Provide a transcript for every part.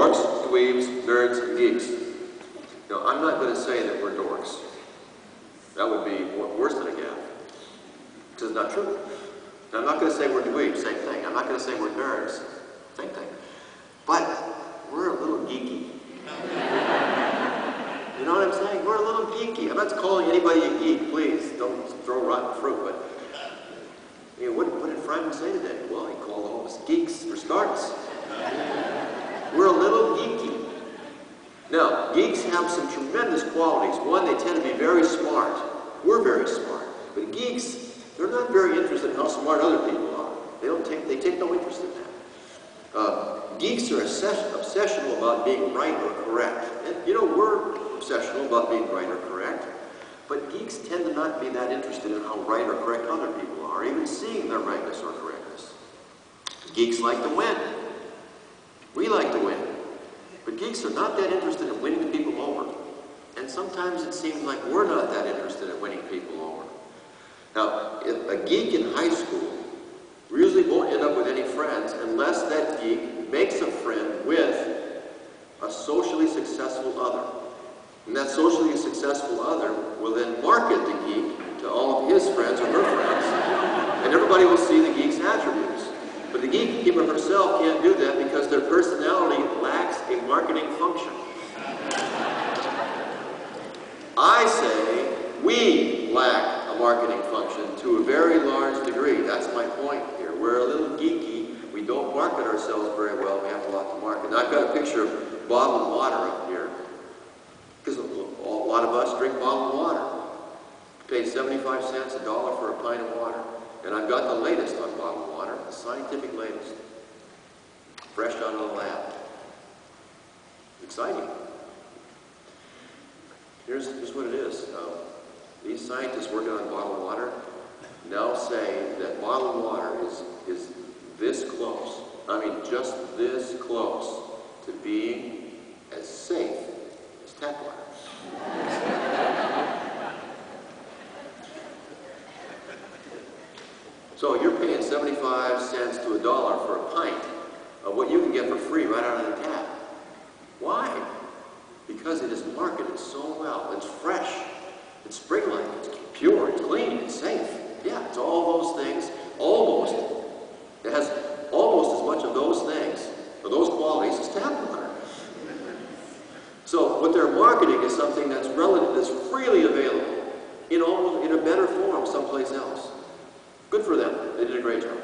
dorks, dweebs, nerds, and geeks. Now, I'm not going to say that we're dorks. That would be worse than a gaffe, because it's not true. And I'm not going to say we're dweebs, same thing. I'm not going to say we're nerds, same thing. But we're a little geeky. You know what I'm saying? We're a little geeky. I'm not calling anybody a geek, please. Don't throw rotten fruit, but you know, what did Friman say today? Well, he called all of us geeks for starts. We're a little geeky. Now, geeks have some tremendous qualities. One, they tend to be very smart. We're very smart. But geeks, they're not very interested in how smart other people are. They take no interest in that. Geeks are obsessional about being right or correct. And, you know, we're obsessional about being right or correct. But geeks tend to not be that interested in how right or correct other people are, even seeing their rightness or correctness. Geeks like to win. We like to win. But geeks are not that interested in winning people over. And sometimes it seems like we're not that interested in winning people over. Now, a geek in high school usually won't end up with any friends unless that geek makes a friend with a socially successful other. And that socially successful other will then market the geek to all of his friends or her friends. And everybody will see the geek's attributes. But the geekkeeper herself can't do that because their personality lacks a marketing function. I say we lack a marketing function to a very large degree. That's my point here. We're a little geeky. We don't market ourselves very well. We have a lot to market. Now, I've got a picture of bottled water up here. Because a lot of us drink bottled water. Pay 75 cents, $1 for a pint of water. And I've got the latest on bottled water, the scientific latest. Fresh out of the lab. Exciting. Here's what it is. These scientists working on bottled water now say that bottled water is this close, I mean just this close to being as safe as tap water. So you're paying 75 cents to $1 for a pint of what you can get for free right out of the tap. Why? Because it is marketed so well. It's fresh. It's spring-like. It's pure. It's clean. It's safe. Yeah, it's all those things. Almost. It has almost as much of those things, or those qualities, as tap water. So what they're marketing is something that's relative, that's freely available in a better form someplace else. Good for them. They did a great job.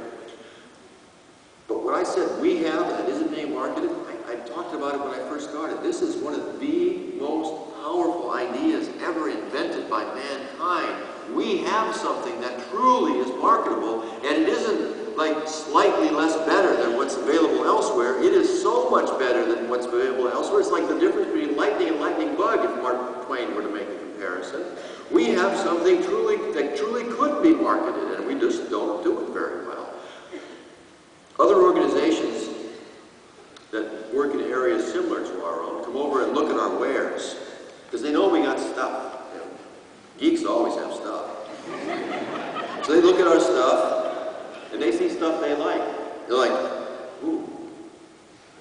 But what I said we have and it isn't being marketed, I talked about it when I first started. This is one of the most powerful ideas ever invented by mankind. We have something that truly is marketable, and it isn't like slightly less better than what's available elsewhere. It is so much better than what's available elsewhere. It's like the difference between lightning and lightning bug, if Mark Twain were to make a comparison. We have something that truly could be marketed, and we just don't do it very well. Other organizations that work in areas similar to our own come over and look at our wares, because they know we got stuff. You know, geeks always have stuff. So they look at our stuff, and they see stuff they like. They're like, ooh,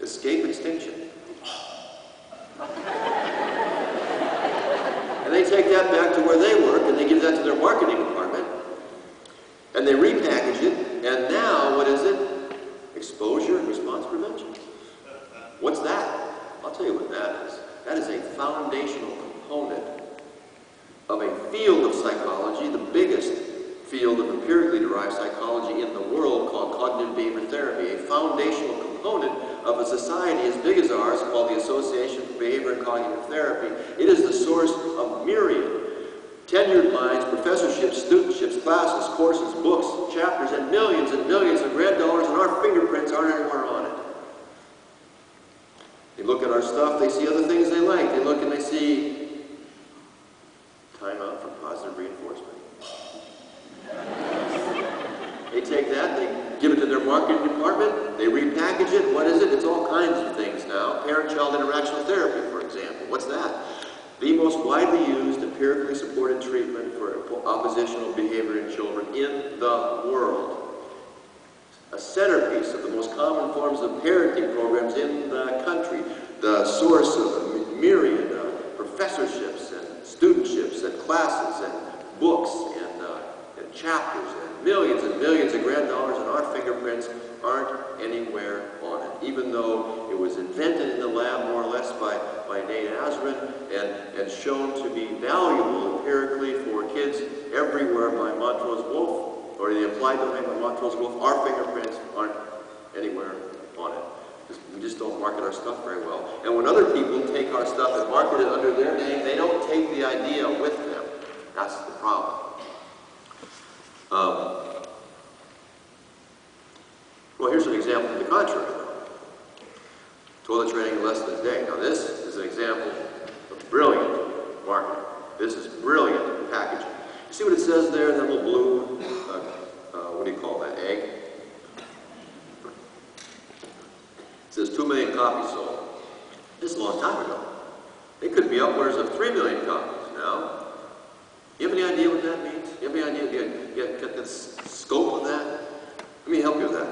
escape extinction. And they take that back to where they work, and they give that to their marketing department, and they repackage it, and now, what is it? Exposure and response prevention. What's that? I'll tell you what that is. That is a foundational component of a field of psychology, the biggest field of empirically derived psychology in the world, called cognitive behavior therapy, a foundational component of a society as big as ours called the Association for Behavior and Cognitive Therapy. It is the source of myriad tenured minds, professorships, studentships, classes, courses, books, chapters, and millions of red dollars, and our fingerprints aren't anywhere on it. They look at our stuff, they see other things they like. They look and they see time out for positive reinforcement. They take that, they give it to their marketing department, they repackage it. What is it? It's all kinds of things now. Parent-child interactional therapy, for example. What's that? The most widely used, empirically supported treatment for oppositional behavior in children in the world. a centerpiece of the most common forms of parenting programs in the country, the source of a myriad professorships and studentships and classes and books and chapters and millions of grand dollars, and our fingerprints aren't anywhere on it, even though it was invented in the lab more or less by Nate Asrin and shown to be valuable empirically for kids everywhere by Montrose Wolff, or the applied domain by Montrose Wolff. Our fingerprints aren't anywhere on it. We just don't market our stuff very well. And when other people take our stuff and market it under their name, they don't take the idea with them. That's the problem. Well, here's an example of the contrary. Toilet training in less than a day. Now this is an example of brilliant marketing. This is brilliant packaging. You see what it says there, that little blue, what do you call that, egg? It says 2 million copies sold. This is a long time ago. It could be upwards of 3 million copies now. You have any idea what that means? You have any idea? You get the scope of that? Let me help you with that.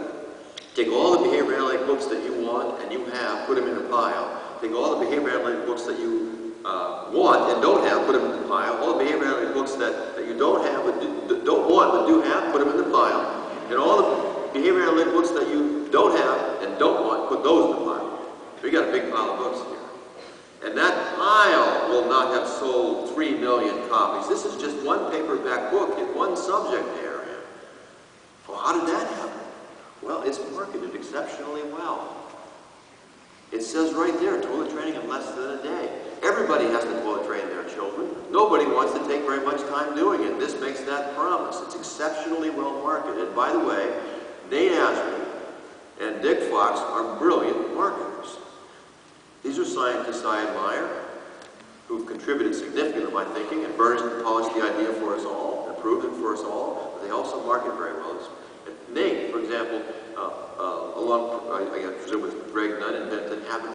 Take all the behavior analytic books that you want and you have, put them in a pile. Take all the behavior analytic books that you want and don't have, put them in the pile. All the behavior analytic books that you don't have, but don't want, but do have, put them in the pile. And all the behavior analytic books that you don't have and don't want, put those in the pile. So you got a big pile of books here. And that pile will not have sold 3 million copies. This is just one paperback book in one subject area. Well, how did that happen? Well, it's marketed exceptionally well. It says right there, toilet training in less than a day. Everybody has to toilet train their children. Nobody wants to take very much time doing it. This makes that promise. It's exceptionally well marketed. By the way, Nate Asrin and Dick Fox are brilliant marketers. These are scientists I admire, who've contributed significantly to my thinking and burnished and polished the idea for us all, and proved it for us all, but they also market very well. Nate, for example, I presume with Greg Nunn, invented habit